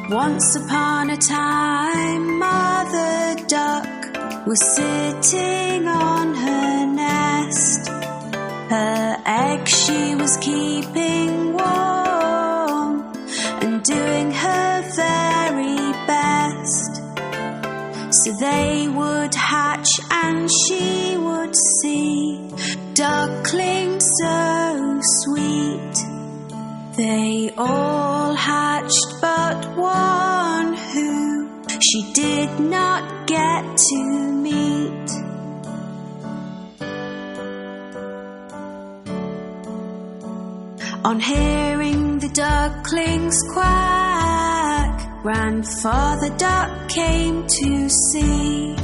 Once upon a time, Mother Duck was sitting on her nest. Her egg she was keeping warm and doing her very best. So they would hatch and she would see ducklings so sweet. They all hatched but one who she did not get to meet. On hearing the ducklings quack, Grandfather Duck came to see.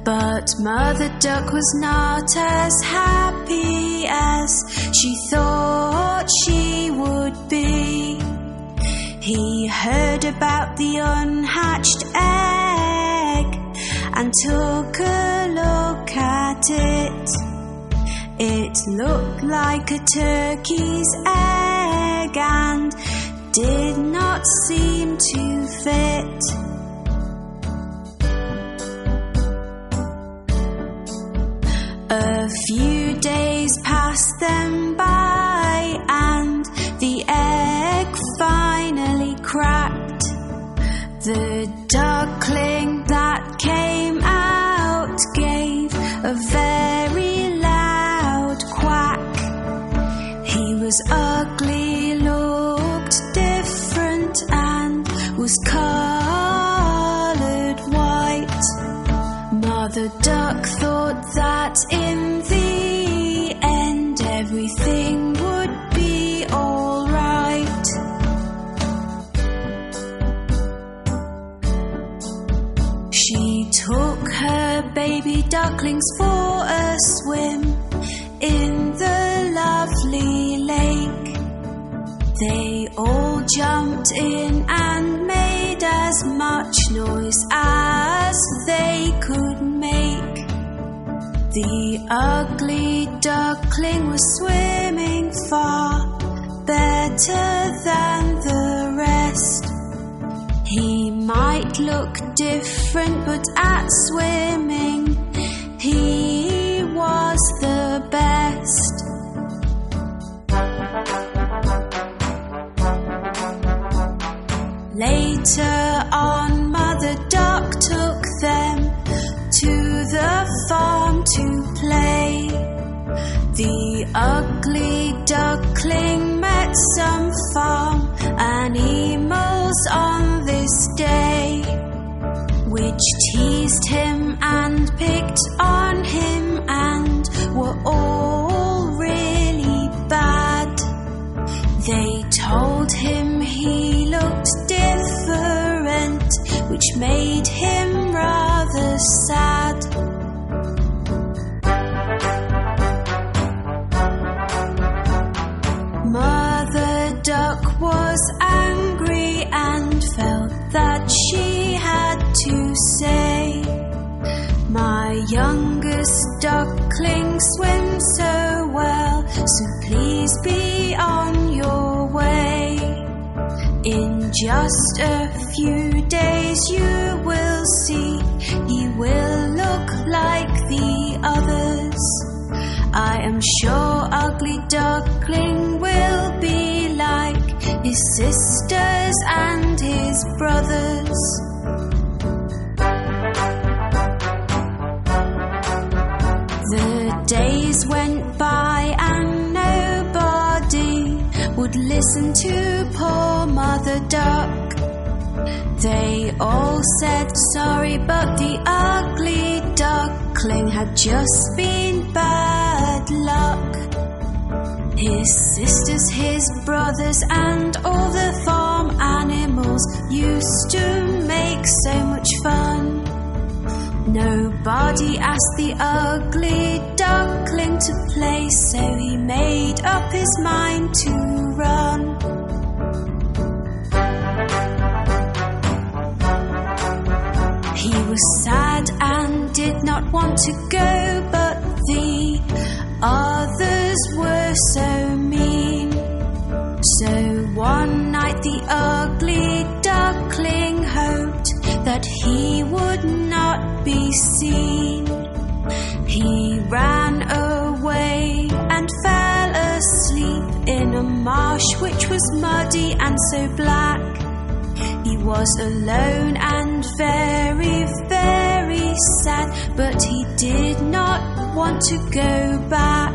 But Mother Duck was not as happy as she thought she would be. He heard about the unhatched egg and took a look at it. It looked like a turkey's egg and did not seem to fit. A few days passed them by and the egg finally cracked. The duckling that came out gave a very loud quack. He was ugly, looked different and was coloured white. Mother Duck thought that in the end everything would be all right. She took her baby ducklings for a swim in the lovely lake. They all jumped in and made as much noise as they could make. The ugly duckling was swimming far better than the rest. He might look different, but at swimming he was the best. Later on, Mother Duck took them to the farm to play. The ugly duckling met some farm animals on this day, which teased him and picked on him and were all really bad. They told him he looked different, which made him rather sad. Mother Duck was angry and felt that she had to say, "My youngest duckling swims so well, so please be on your way. In just a few days you will see he will look like the others. I am sure Ugly Duckling will be like his sisters and his brothers." The days went by and nobody would listen to poor Mother Duck. They all said sorry, but the ugly duckling had just been bad luck. His sisters, his brothers, and all the farm animals used to make so much fun. Nobody asked the ugly duckling to play, so he made up his mind to run. He was sad and did not want to go, but the others were so mean. So one night the ugly duck seen. He ran away and fell asleep in a marsh which was muddy and so black. He was alone and very, very sad, but he did not want to go back.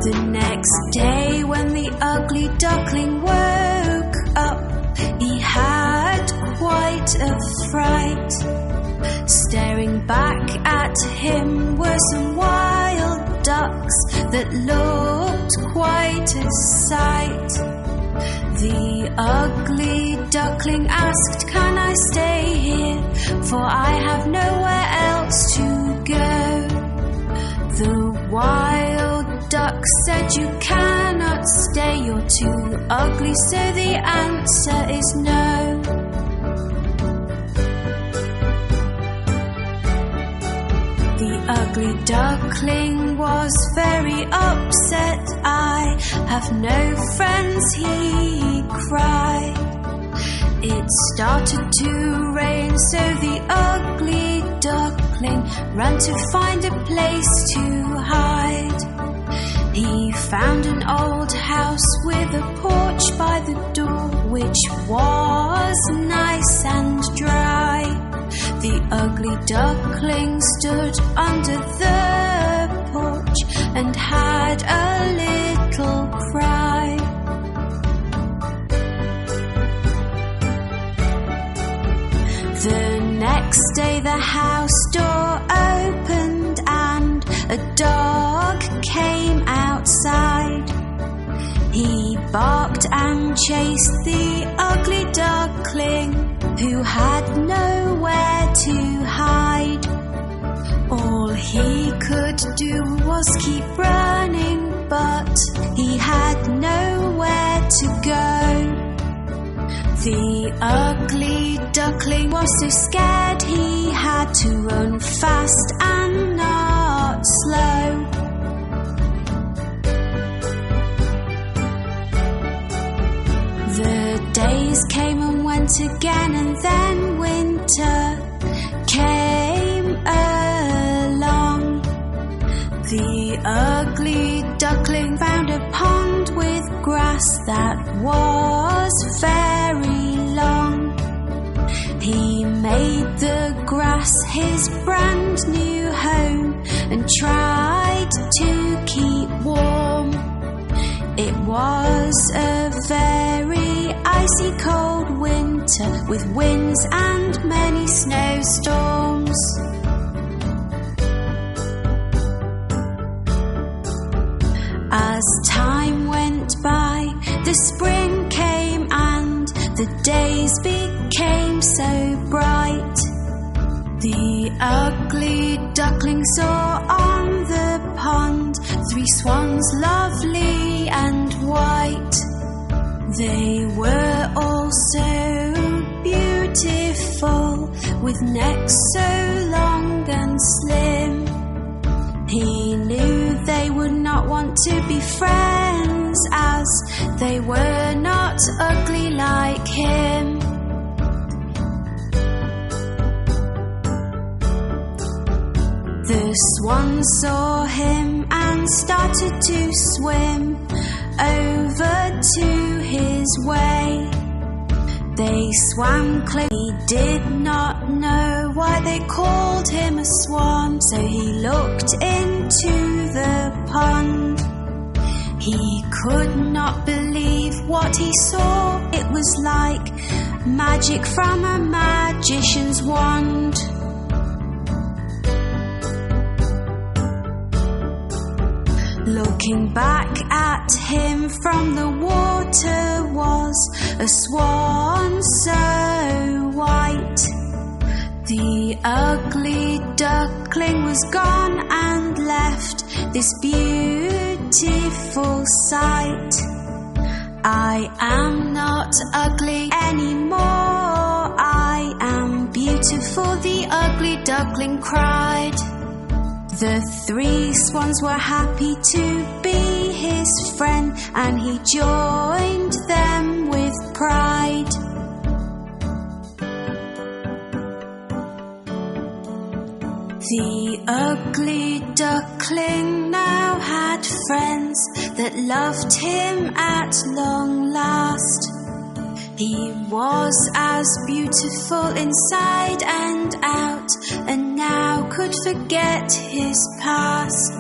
The next day when the ugly duckling woke up, he had quite a fright. Staring back at him were some wild ducks that looked quite a sight. The ugly duckling asked, "Can I stay here? For I have nowhere else to go." The wild duck said, "You cannot stay, you're too ugly, so the answer is no." The ugly duckling was very upset. "I have no friends," he cried. It started to rain, so the ugly duckling ran to find a place to hide. He found an old house with a porch by the door, which was nice and dry. The ugly duckling stood under the porch and had a little cry. The next day the house door opened and a dog came outside. He barked and chased the ugly duckling, who had nowhere to hide. All he could do was keep running, but he had nowhere to go. The ugly duckling was so scared he had to run fast and not slow. The days came and went again, and then winter came along. The ugly duckling found a pond with grass that was very long. He made the grass his brand new home and tried to keep warm. It was a very icy cold winter with winds and many snowstorms. As time went by, the spring came and the days became so bright. The ugly duckling saw on the pond 3 swans, lovely and white. They were all so beautiful, with necks so long and slim. He knew they would not want to be friends, as they were not ugly like him. The swans saw him and started to swim over to his way. They swam close. He did not know why they called him a swan, so he looked into the pond. He could not believe what he saw. It was like magic from a magician's wand. Looking back at him from the water was a swan so white. The ugly duckling was gone and left this beautiful sight. I am not ugly anymore, I am beautiful, the ugly duckling cried. The 3 swans were happy to be his friend, and he joined them with pride. The ugly duckling now had friends that loved him at long last. He was as beautiful inside and out, and now could forget his past.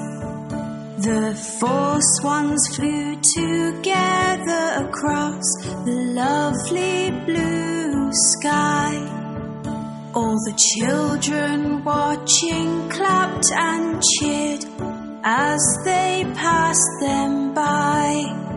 The 4 swans flew together across the lovely blue sky. All the children watching clapped and cheered as they passed them by.